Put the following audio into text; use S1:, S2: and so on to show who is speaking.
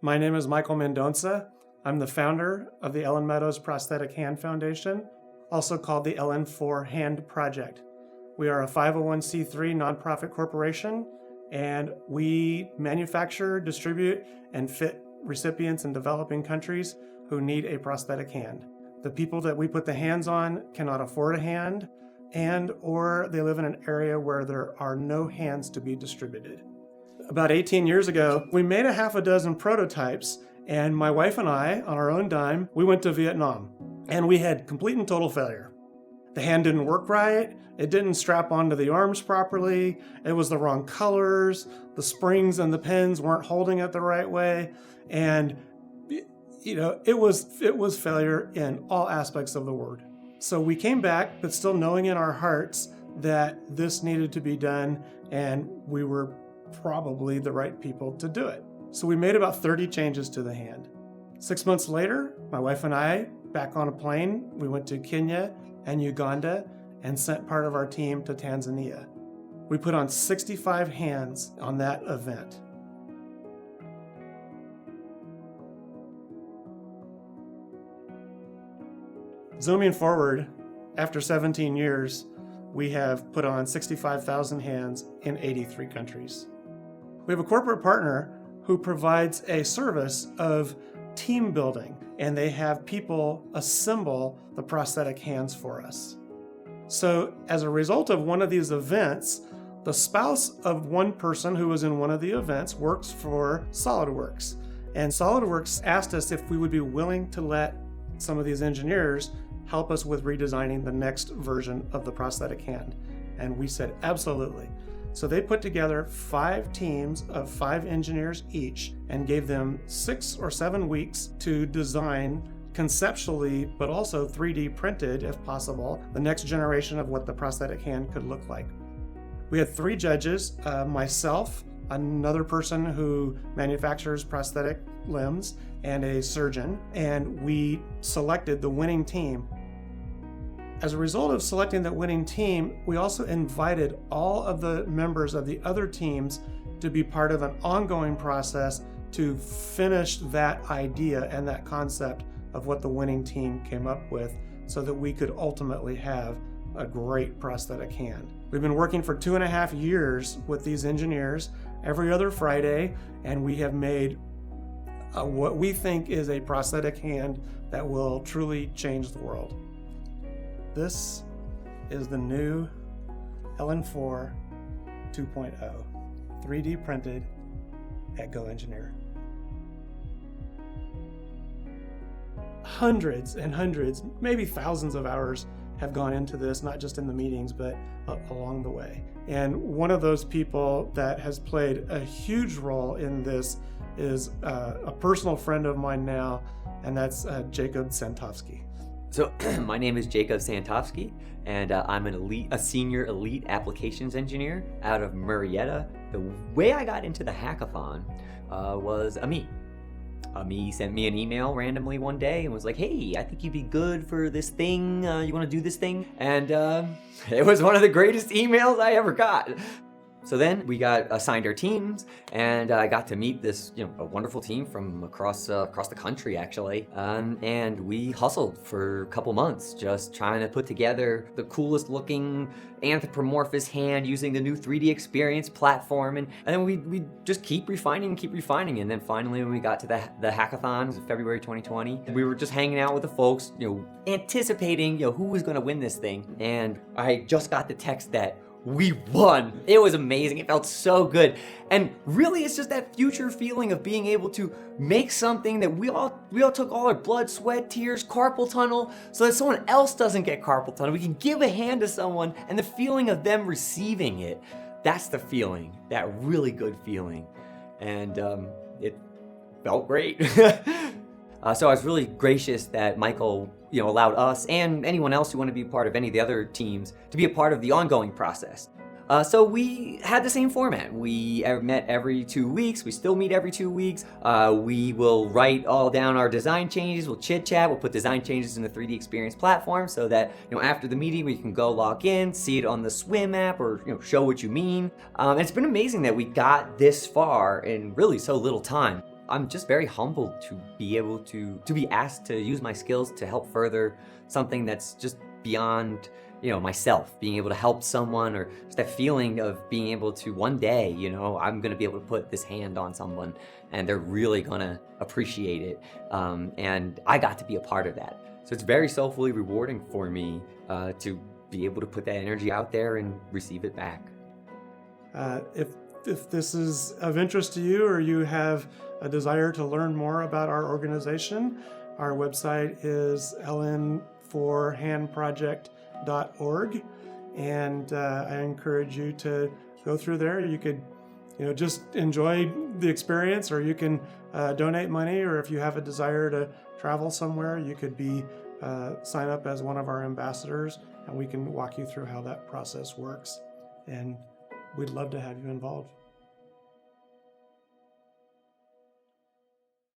S1: My name is Michael Mendonça. I'm the founder of the Ellen Meadows Prosthetic Hand Foundation, also called the LN4 Hand Project. We are a 501c3 nonprofit corporation, and we manufacture, distribute, and fit recipients in developing countries who need a prosthetic hand. The people that we put the hands on cannot afford a hand, or they live in an area where there are no hands to be distributed. About 18 years ago, we made a half a dozen prototypes, and my wife and I, on our own dime, we went to Vietnam, and we had complete and total failure. The hand didn't work right, it didn't strap onto the arms properly, it was the wrong colors, the springs and the pins weren't holding it the right way, and it was failure in all aspects of the word. So we came back, but still knowing in our hearts that this needed to be done, and we were probably the right people to do it. So we made about 30 changes to the hand. 6 months later, my wife and I, back on a plane, we went to Kenya and Uganda and sent part of our team to Tanzania. We put on 65 hands on that event. Zooming forward, after 17 years, we have put on 65,000 hands in 83 countries. We have a corporate partner who provides a service of team building, and they have people assemble the prosthetic hands for us. So as a result of one of these events, the spouse of one person who was in one of the events works for SolidWorks. And SolidWorks asked us if we would be willing to let some of these engineers help us with redesigning the next version of the prosthetic hand. And we said, absolutely. So they put together 5 teams of 5 engineers each and gave them 6 or 7 weeks to design conceptually, but also 3D printed, if possible, the next generation of what the prosthetic hand could look like. We had 3 judges, myself, another person who manufactures prosthetic limbs, and a surgeon, and we selected the winning team. As a result of selecting that winning team, we also invited all of the members of the other teams to be part of an ongoing process to finish that idea and that concept of what the winning team came up with so that we could ultimately have a great prosthetic hand. We've been working for 2.5 years with these engineers every other Friday, and we have made what we think is a prosthetic hand that will truly change the world. This is the new LN4 2.0, 3D printed at GoEngineer. Hundreds and hundreds, maybe thousands of hours have gone into this, not just in the meetings, but along the way. And one of those people that has played a huge role in this is a personal friend of mine now, and that's Jacob Santovsky.
S2: So my name is Jacob Santovsky, and I'm a senior elite applications engineer out of Marietta. The way I got into the hackathon was Ami. Ami sent me an email randomly one day and was like, hey, I think you'd be good for this thing. You want to do this thing? And it was one of the greatest emails I ever got. So then we got assigned our teams, and I got to meet this, a wonderful team from across the country, actually. And we hustled for a couple months, just trying to put together the coolest looking anthropomorphous hand using the new 3DEXPERIENCE platform. And then we just keep refining. And then finally, when we got to the hackathon, it was February 2020, we were just hanging out with the folks, anticipating, who was going to win this thing. And I just got the text that we won. It was amazing. It felt so good. And really, it's just that future feeling of being able to make something that we all took all our blood, sweat, tears, carpal tunnel, so that someone else doesn't get carpal tunnel. We can give a hand to someone, and the feeling of them receiving it, that's the feeling, that really good feeling. And it felt great. So I was really gracious that Michael, allowed us and anyone else who wanted to be part of any of the other teams to be a part of the ongoing process. So we had the same format. We met every 2 weeks. We still meet every 2 weeks. We will write all down our design changes. We'll chit chat. We'll put design changes in the 3DEXPERIENCE platform so that after the meeting we can go log in, see it on the Swim app, or show what you mean. And it's been amazing that we got this far in really so little time. I'm just very humbled to be able to be asked to use my skills to help further something that's just beyond, myself, being able to help someone, or just that feeling of being able to one day, I'm going to be able to put this hand on someone and they're really going to appreciate it. And I got to be a part of that. So it's very soulfully rewarding for me to be able to put that energy out there and receive it back.
S1: If this is of interest to you, or you have a desire to learn more about our organization, our website is LN4handproject.org, and I encourage you to go through there. You could, just enjoy the experience, or you can donate money, or if you have a desire to travel somewhere, you could sign up as one of our ambassadors, and we can walk you through how that process works. And we'd love to have you involved.